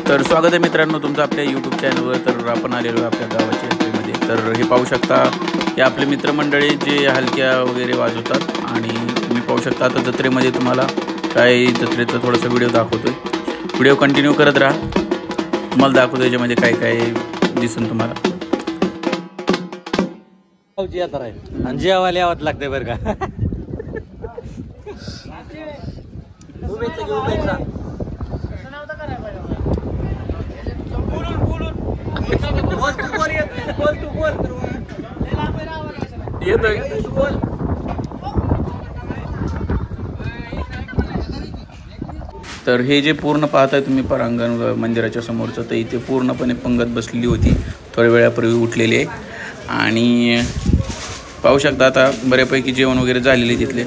तर स्वागत आहे मित्रांनो तुमचं आपल्या यूट्यूब चॅनलवर। तर आपण आलेलो आपल्या गावाच्या जत्रेमध्ये। तर हे पाहू शकता हे आपले मित्रमंडळी जे हलक्या वगैरे वाजवतात आणि तुम्ही पाहू शकता आता जत्रेमध्ये तुम्हाला काय जत्रेचा थोडासा व्हिडिओ दाखवतोय। व्हिडिओ कंटिन्यू करत राहा, तुम्हाला दाखवतो याच्यामध्ये काय काय दिसून तुम्हाला। गावची यात्रा आहे आणि जेवायला यावंच लागते बरं का। तर हे जे पूर्ण पाहताय तुम्ही परांगण मंदिराच्या समोरचं, तर इथे पूर्णपणे पंगत बसलेली होती, थोड्या वेळापूर्वी उठलेली आहे आणि पाहू शकता आता बऱ्यापैकी जेवण वगैरे झालेले तिथले।